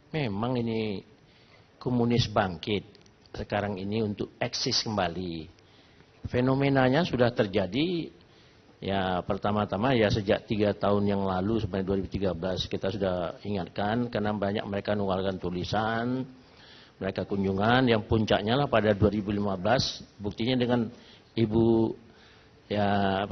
memang ini komunis bangkit sekarang ini untuk eksis kembali. Fenomenanya sudah terjadi ya, pertama-tama ya sejak 3 tahun yang lalu sampai 2013 kita sudah ingatkan karena banyak mereka mengeluarkan tulisan, mereka kunjungan yang puncaknya lah pada 2015, buktinya dengan Ibu ya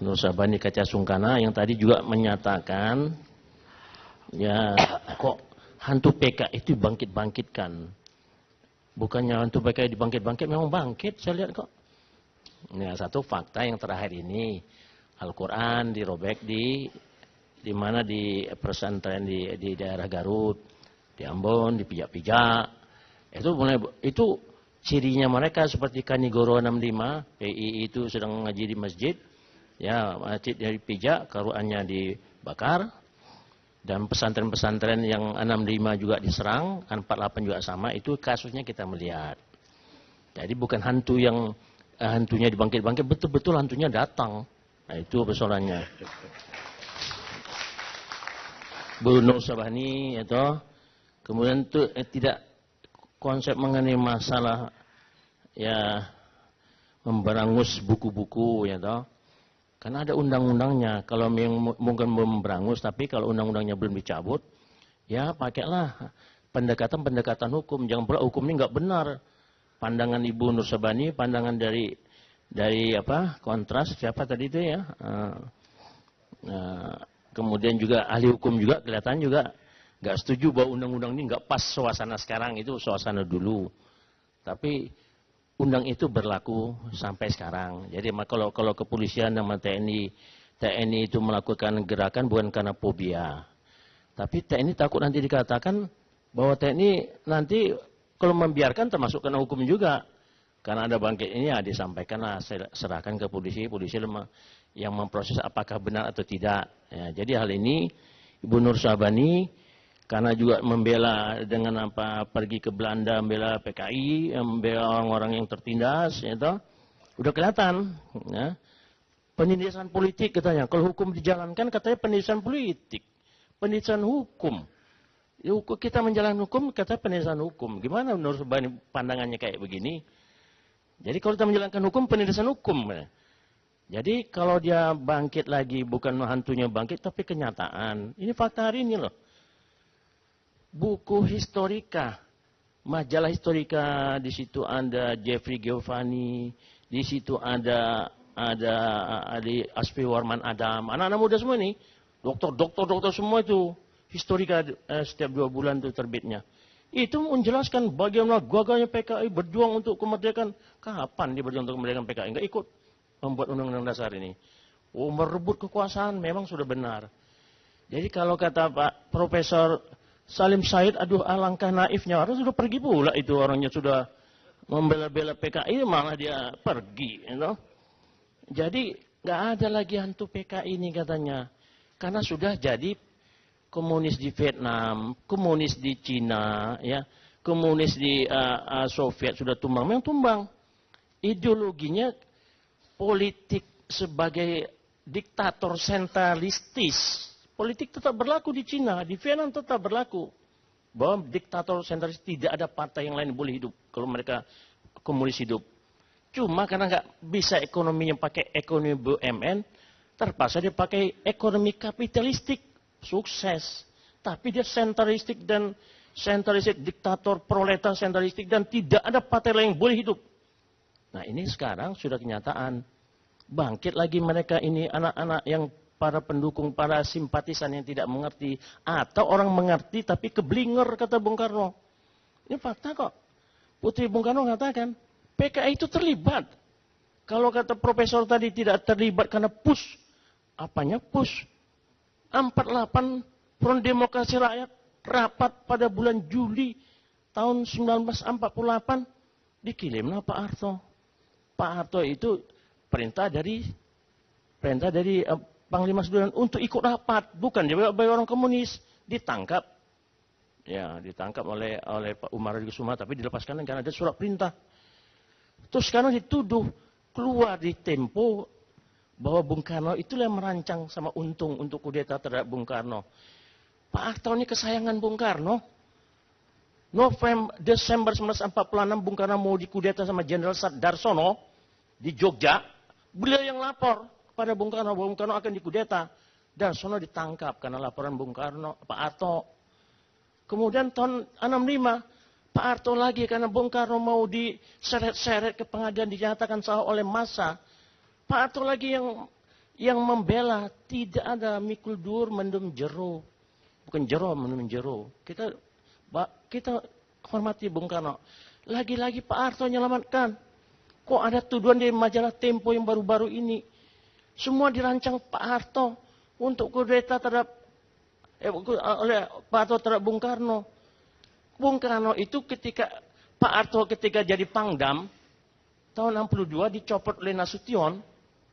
Nur Sabani Kaca Sungkana yang tadi juga menyatakan ya kok hantu PK itu bangkit-bangkitkan. Bukannya hantu PK dibangkit-bangkit, memang bangkit saya lihat kok. Nah, satu fakta yang terakhir ini Al-Quran dirobek di mana di pesantren di daerah Garut, di Ambon, dipijak-pijak. Itu cirinya mereka seperti Kanigoro 65, PI itu sedang ngaji di masjid, ya masjid dipijak, Qurannya dibakar, dan pesantren-pesantren yang 65 juga diserang, 48 juga sama, itu kasusnya kita melihat. Jadi bukan hantu yang hantunya dibangkit-bangkit, betul-betul hantunya datang. Nah itu persoalannya. Bu Nur Sabani itu, kemudian itu tidak konsep mengenai masalah ya memberangus buku-buku ya toh. Karena ada undang-undangnya. Kalau mungkin memberangus, tapi kalau undang-undangnya belum dicabut, ya pakailah pendekatan-pendekatan hukum. Jangan pula hukum ini nggak benar. Pandangan Ibu Nur Sabani, pandangan dari kontras siapa tadi itu ya. Kemudian juga ahli hukum juga kelihatan juga nggak setuju bahwa undang-undang ini nggak pas suasana sekarang, itu suasana dulu. Tapi undang itu berlaku sampai sekarang. Jadi kalau kepolisian sama TNI itu melakukan gerakan bukan karena fobia. Tapi TNI takut nanti dikatakan bahwa TNI nanti kalau membiarkan termasuk kena hukum juga. Karena ada bangkit ini ya disampaikanlah, serahkan ke polisi yang memproses apakah benar atau tidak. Ya, jadi hal ini Ibu Nur Sabani karena juga membela dengan pergi ke Belanda, membela PKI, membela orang-orang yang tertindas, ya toh, udah kelihatan. Ya. Penindasan politik katanya, kalau hukum dijalankan katanya penindasan politik, penindasan hukum. Ya, kita menjalankan hukum katanya penindasan hukum. Gimana Nur Sabani pandangannya kayak begini? Jadi kalau kita menjalankan hukum, penindasan hukum. Ya. Jadi kalau dia bangkit lagi, bukan hantunya bangkit, tapi kenyataan. Ini fakta hari ini loh. Buku historika, majalah historika, di situ ada Jeffrey Giovanni, di situ ada Asfi Warman Adam, anak-anak muda semua ini, dokter semua itu, historika setiap 2 bulan itu terbitnya. Itu menjelaskan bagaimana gagahnya PKI berjuang untuk kemerdekaan. Kapan dia berjuang untuk kemerdekaan PKI? Enggak ikut membuat undang-undang dasar ini. Oh, merebut kekuasaan memang sudah benar. Jadi kalau kata Pak Profesor Salim Said, aduh alangkah naifnya, orang sudah pergi pula itu orangnya sudah membela-bela PKI, malah dia pergi. You know? Jadi nggak ada lagi hantu PKI ini katanya. Karena sudah jadi komunis di Vietnam, komunis di Cina, ya, komunis di Soviet sudah tumbang, memang tumbang. Ideologinya politik sebagai diktator sentralistis. Politik tetap berlaku di Cina, di Vietnam tetap berlaku. Bahwa diktator sentralis tidak ada partai yang lain boleh hidup kalau mereka komunis hidup. Cuma karena nggak bisa ekonominya pakai ekonomi BUMN, terpaksa dia pakai ekonomi kapitalistik, sukses. Tapi dia sentralistik dan sentralistik, diktator proletar sentralistik, dan tidak ada partai lain yang boleh hidup. Nah ini sekarang sudah kenyataan. Bangkit lagi mereka ini, anak-anak yang para pendukung, para simpatisan yang tidak mengerti. Atau orang mengerti tapi keblinger, kata Bung Karno. Ini fakta kok. Putri Bung Karno mengatakan, PKI itu terlibat. Kalau kata profesor tadi tidak terlibat karena push. Apanya push? 48 Front Demokrasi Rakyat rapat pada bulan Juli tahun 1948. Dikirimlah Pak Harto. Pak Harto itu perintah dari Panglima Sudirman untuk ikut rapat, bukan dia bagi orang komunis, ditangkap, ya ditangkap oleh Pak Umar Kusuma, tapi dilepaskan karena ada surat perintah. Terus sekarang dituduh keluar di Tempo bahwa Bung Karno itulah yang merancang sama Untung untuk kudeta terhadap Bung Karno. Pak Harto ini kesayangan Bung Karno. Desember 1946 Bung Karno mau dikudeta sama Jenderal Darsono di Jogja. Beliau yang lapor kepada Bung Karno bahwa Bung Karno akan dikudeta. Darsono ditangkap karena laporan Bung Karno, Pak Harto. Kemudian tahun 65 Pak Harto lagi karena Bung Karno mau diseret-seret ke pengadilan dinyatakan salah oleh massa. Pak Harto lagi yang membela, tidak ada mikul dur mendem jero. Bukan jero mendem jero. Kita hormati Bung Karno. Lagi-lagi Pak Harto menyelamatkan. Kok ada tuduhan di majalah Tempo yang baru-baru ini. Semua dirancang Pak Harto untuk kudeta terhadap oleh Pak Harto terhadap Bung Karno. Bung Karno itu Pak Harto ketika jadi Pangdam tahun 62 dicopot oleh Nasution,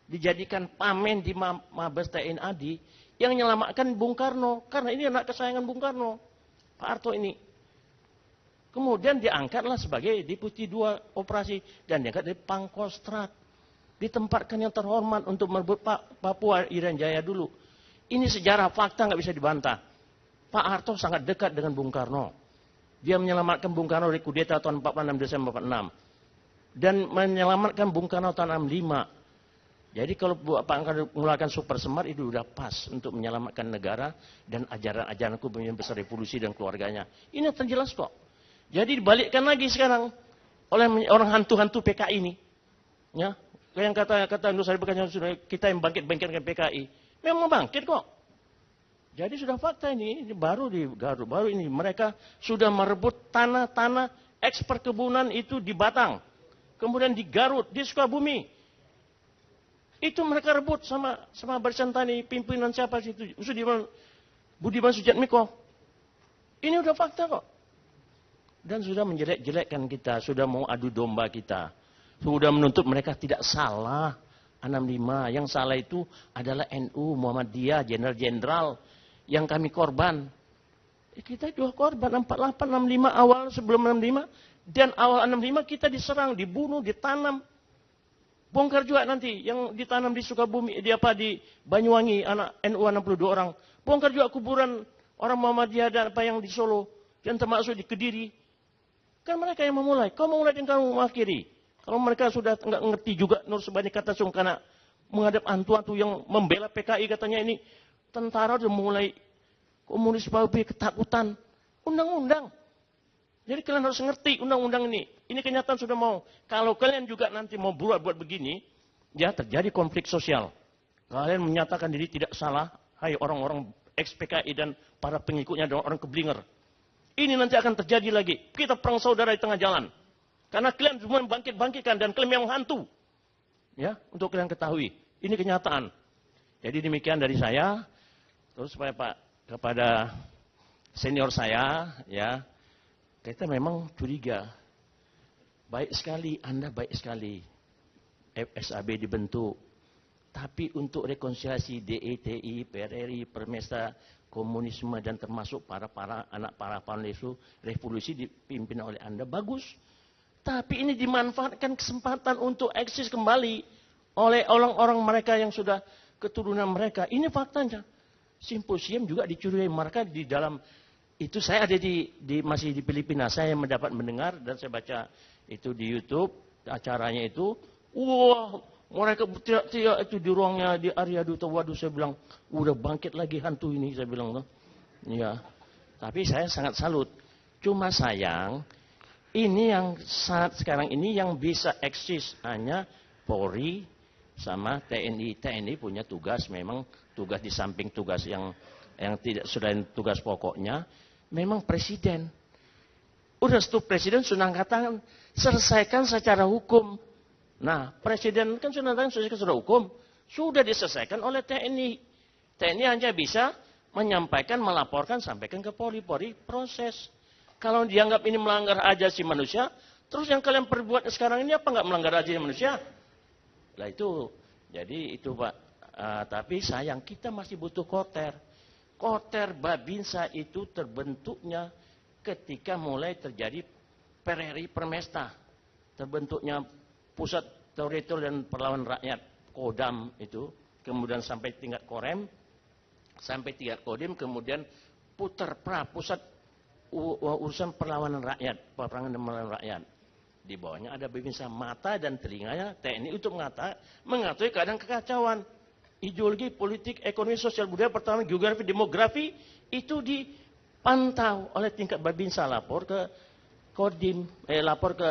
dijadikan pamen di Mabes TNI AD yang menyelamatkan Bung Karno karena ini anak kesayangan Bung Karno, Pak Harto ini. Kemudian diangkatlah sebagai Deputi 2 Operasi dan diangkat dari Pangkostrat. Ditempatkan yang terhormat untuk merebut Papua Irian Jaya dulu. Ini sejarah fakta nggak bisa dibantah. Pak Harto sangat dekat dengan Bung Karno. Dia menyelamatkan Bung Karno dari kudeta tahun 46 Desember 46. Dan menyelamatkan Bung Karno tahun 65. Jadi kalau Pak Karno mengeluarkan Super Semar itu sudah pas untuk menyelamatkan negara dan ajaran-ajaran kepemimpinan besar revolusi dan keluarganya. Ini terjelas kok. Jadi dibalikkan lagi sekarang oleh orang hantu-hantu PKI ini. Ya, yang kata Nusari Bekanya sudah kita yang bangkit-bangkitkan PKI. Memang bangkit kok. Jadi sudah fakta ini baru di Garut, baru ini mereka sudah merebut tanah-tanah eks perkebunan itu di Batang. Kemudian di Garut, di Sukabumi. Itu mereka rebut sama Barisan Tani, pimpinan siapa situ? Budiman Sujatmiko. Ini udah fakta kok. Dan sudah menjelek-jelekkan kita, sudah mau adu domba kita. Sudah menuntut mereka tidak salah. 65, yang salah itu adalah NU, Muhammadiyah, jenderal-jenderal yang kami korban. Kita juga korban 48, 65 awal sebelum 65 dan awal 65 kita diserang, dibunuh, ditanam. Bongkar juga nanti yang ditanam di Sukabumi, di Banyuwangi, anak NU 62 orang. Bongkar juga kuburan orang Muhammadiyah dan apa yang di Solo dan termasuk di Kediri. Kan mereka yang memulai. Kau memulai dan kamu mengakhiri. Kalau mereka sudah nggak ngerti juga Nur Subani kata karena menghadap hantu-hantu yang membela PKI katanya ini tentara sudah mulai komunis babi ketakutan. Undang-undang. Jadi kalian harus ngerti undang-undang ini. Ini kenyataan sudah mau. Kalau kalian juga nanti mau buat begini, ya terjadi konflik sosial. Kalian menyatakan diri tidak salah, hai orang-orang ex-PKI dan para pengikutnya dan orang keblinger. Ini nanti akan terjadi lagi. Kita perang saudara di tengah jalan. Karena kalian semua bangkit-bangkitkan dan kalian memang hantu. Ya, untuk kalian ketahui. Ini kenyataan. Jadi demikian dari saya. Terus supaya kepada senior saya, ya, kita memang curiga. Baik sekali, Anda baik sekali. FSAB dibentuk. Tapi untuk rekonsiliasi DETI, PRRI, Permesta, komunisme dan termasuk para anak para pahlawan revolusi dipimpin oleh Anda bagus. Tapi ini dimanfaatkan kesempatan untuk eksis kembali oleh orang-orang mereka yang sudah keturunan mereka. Ini faktanya. Simposium juga dicurigai mereka di dalam itu. Saya ada masih di Filipina. Saya mendengar dan saya baca itu di YouTube acaranya itu. Wah, mereka teriak-teriak itu di ruangnya di area Duta. Waduh, saya bilang udah bangkit lagi hantu ini, saya bilang tuh. Ya. Tapi saya sangat salut. Cuma sayang ini yang saat sekarang ini yang bisa eksis hanya Polri sama TNI. TNI punya tugas, memang tugas di samping tugas yang tidak selain tugas pokoknya, memang presiden. Udah stop presiden sudah katakan selesaikan secara hukum. Nah, presiden kan sudah selesaikan secara hukum, sudah diselesaikan oleh TNI. TNI hanya bisa menyampaikan, melaporkan, sampaikan ke Polri. Polri proses. Kalau dianggap ini melanggar asasi manusia, terus yang kalian perbuat sekarang ini apa nggak melanggar asasi manusia? Lah itu, jadi itu Pak. Tapi sayang kita masih butuh Koter. Koter Babinsa itu terbentuknya ketika mulai terjadi PRRI Permesta. Terbentuknya Pusat Teritorial dan Perlawanan Rakyat, Kodam itu. Kemudian sampai tingkat Korem, sampai tingkat Kodim, kemudian pusat urusan perlawanan rakyat, peperangan dan melawan rakyat. Di bawahnya ada Babinsa, mata dan telinganya TNI untuk mengatur keadaan kekacauan. Ideologi, politik, ekonomi, sosial, budaya, pertahanan, geografi, demografi itu dipantau oleh tingkat Babinsa, lapor ke Kodim, lapor ke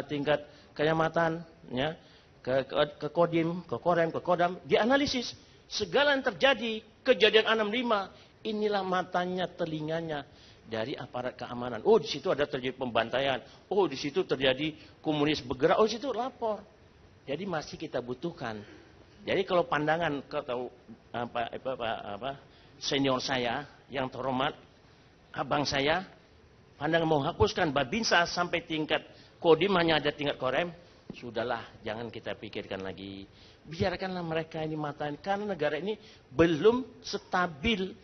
tingkat kecamatan, ya, ke Kodim, ke Korem, ke Kodam, dianalisis segala yang terjadi, kejadian 65, inilah matanya, telinganya dari aparat keamanan. Oh, di situ ada terjadi pembantaian. Oh, di situ terjadi komunis bergerak. Oh, di situ lapor. Jadi masih kita butuhkan. Jadi kalau pandangan atau senior saya yang terhormat, abang saya, pandangan mau hapuskan Babinsa sampai tingkat Kodim hanya ada tingkat Korem, sudahlah, jangan kita pikirkan lagi. Biarkanlah mereka ini matanya, karena negara ini belum stabil.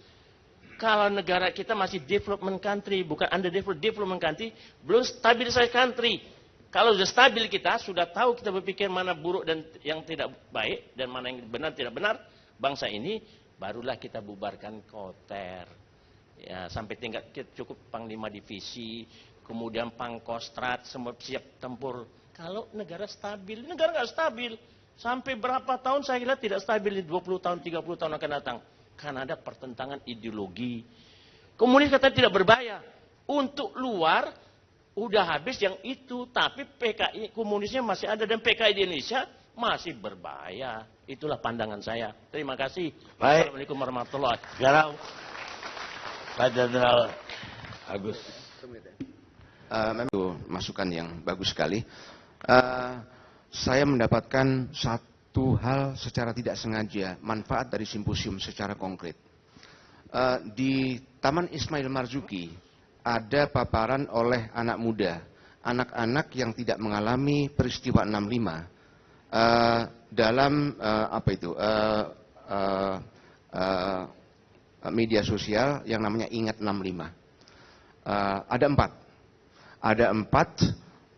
Kalau negara kita masih development country, bukan underdeveloped development country, belum stabilisasi country. Kalau sudah stabil kita, sudah tahu kita berpikir mana buruk dan yang tidak baik, dan mana yang benar tidak benar, bangsa ini, barulah kita bubarkan Koter. Ya, sampai tingkat cukup Panglima Divisi, kemudian Pangkostrat, semua siap tempur. Kalau negara stabil, negara nggak stabil. Sampai berapa tahun saya kira tidak stabil, 20 tahun, 30 tahun akan datang. Karena ada pertentangan ideologi. Komunis katanya tidak berbahaya. Untuk luar, udah habis yang itu. Tapi PKI komunisnya masih ada. Dan PKI di Indonesia masih berbahaya. Itulah pandangan saya. Terima kasih. Baik. Assalamualaikum warahmatullahi wabarakatuh. Sekarang Pak Jenderal Agus. Memang itu masukan yang bagus sekali. Saya mendapatkan satu hal secara tidak sengaja, manfaat dari simposium secara konkret. Di Taman Ismail Marzuki ada paparan oleh anak muda, anak-anak yang tidak mengalami peristiwa 65 dalam media sosial yang namanya Ingat 65. Ada empat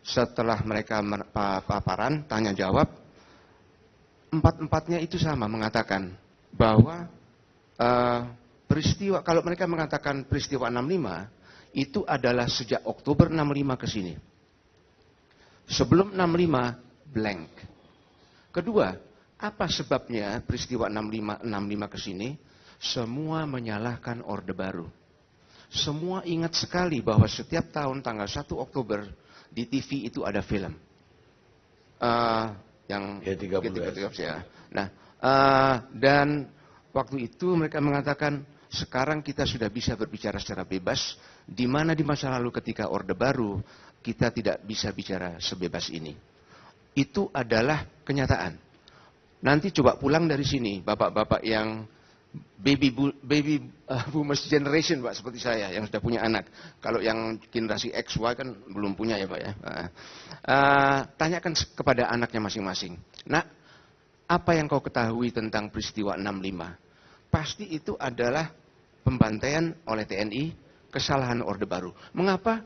setelah mereka paparan, tanya jawab, empat-empatnya itu sama mengatakan bahwa peristiwa, kalau mereka mengatakan peristiwa 65, itu adalah sejak Oktober 65 ke sini. Sebelum 65, blank. Kedua, apa sebabnya peristiwa 65 ke sini? Semua menyalahkan Orde Baru. Semua ingat sekali bahwa setiap tahun tanggal 1 Oktober di TV itu ada film. Yang G30 ya. Nah, dan waktu itu mereka mengatakan sekarang kita sudah bisa berbicara secara bebas, di mana di masa lalu ketika Orde Baru kita tidak bisa bicara sebebas ini. Itu adalah kenyataan. Nanti coba pulang dari sini, bapak-bapak yang baby boomers generation, Pak, seperti saya yang sudah punya anak. Kalau yang generasi X, Y kan belum punya ya, Pak ya. Tanyakan kepada anaknya masing-masing. Nah, apa yang kau ketahui tentang peristiwa 65? Pasti itu adalah pembantaian oleh TNI, kesalahan Orde Baru. Mengapa?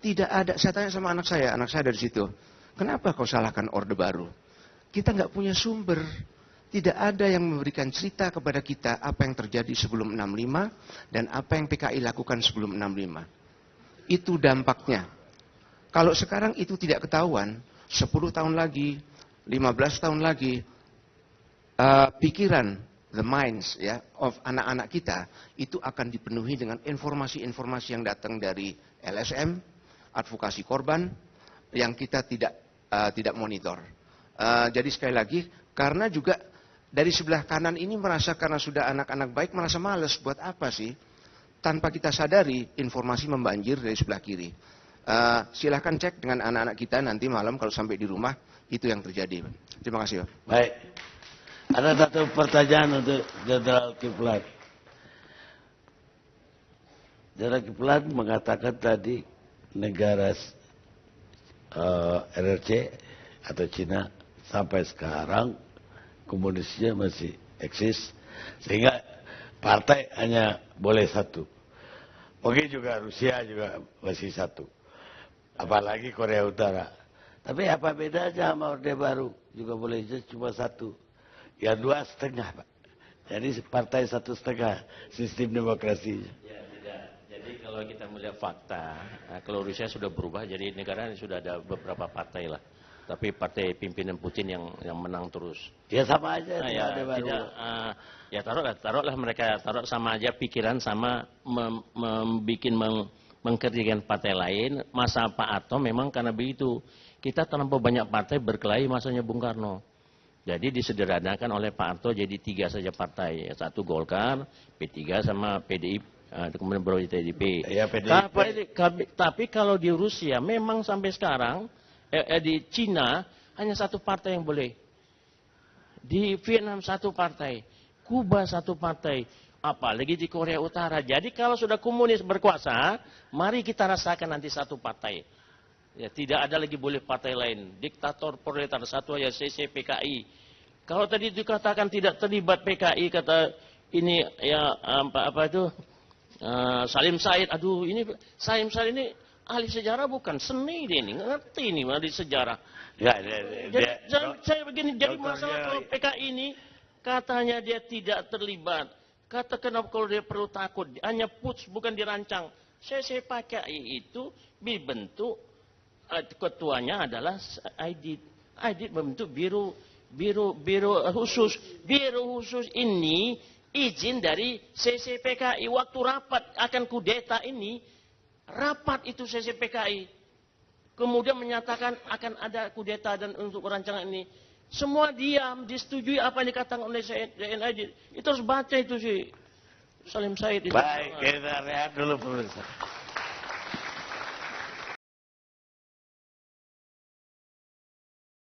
Tidak ada, saya tanya sama anak saya dari situ. Kenapa kau salahkan Orde Baru? Kita nggak punya sumber. Tidak ada yang memberikan cerita kepada kita apa yang terjadi sebelum 65 dan apa yang PKI lakukan sebelum 65. Itu dampaknya. Kalau sekarang itu tidak ketahuan, 10 tahun lagi, 15 tahun lagi, pikiran, the minds ya, of anak-anak kita, itu akan dipenuhi dengan informasi-informasi yang datang dari LSM, advokasi korban, yang kita tidak monitor. Jadi sekali lagi, karena juga dari sebelah kanan ini merasa karena sudah anak-anak baik merasa males, buat apa sih? Tanpa kita sadari informasi membanjir dari sebelah kiri. Silahkan cek dengan anak-anak kita nanti malam kalau sampai di rumah itu yang terjadi. Terima kasih, Pak. Baik. Ada satu pertanyaan untuk Jenderal Kiflan. Jenderal Kiflan mengatakan tadi negara RRC atau Cina sampai sekarang komunisnya masih eksis, sehingga partai hanya boleh satu. Mungkin juga Rusia juga masih satu. Apalagi Korea Utara. Tapi apa bedanya sama Orde Baru? Juga boleh cuma satu. Yang 2,5, Pak. Jadi partai 1,5 sistem demokrasi. Ya, tidak. Jadi kalau kita melihat fakta, kalau Rusia sudah berubah, jadi negara ini sudah ada beberapa partai lah. Tapi partai pimpinan Putin yang menang terus. Ya sama aja. Nah, ya, tidak, ya taruhlah mereka taruh sama aja pikiran sama mengkerdilkan partai lain. Masa Pak Harto memang karena begitu. Kita terlampau banyak partai berkelahi masanya Bung Karno. Jadi disederhanakan oleh Pak Harto jadi 3 saja partai. 1 Golkar, P3 sama PDI, kemudian baru TDIP. Ya, PDIP. Tapi kalau di Rusia memang sampai sekarang, di Cina hanya 1 partai yang boleh. Di Vietnam 1 partai. Kuba 1 partai. Apalagi di Korea Utara. Jadi kalau sudah komunis berkuasa, mari kita rasakan nanti 1 partai. Ya, tidak ada lagi boleh partai lain. Diktator proletar 1 aja CCPKI. Kalau tadi dikatakan tidak terlibat PKI, kata ini ya apa itu Salim Said. Aduh, ini Salim Said ini ahli sejarah bukan, seni dia ini, ngerti ini ahli sejarah. Ya, Saya begini, jadi masalah kalau PKI ini katanya dia tidak terlibat. Kata kenapa kalau dia perlu takut, hanya puts bukan dirancang. CCPKI itu dibentuk, ketuanya adalah Aidit. Aidit membentuk biro khusus. Biro khusus ini izin dari CCPKI. Waktu rapat akan kudeta ini, rapat itu CCPKI. Kemudian menyatakan akan ada kudeta dan untuk rancangan ini. Semua diam, disetujui apa yang dikatakan oleh Aidit. Itu harus baca itu sih. Salim Said. Baik, kita lihat dulu pemirsa.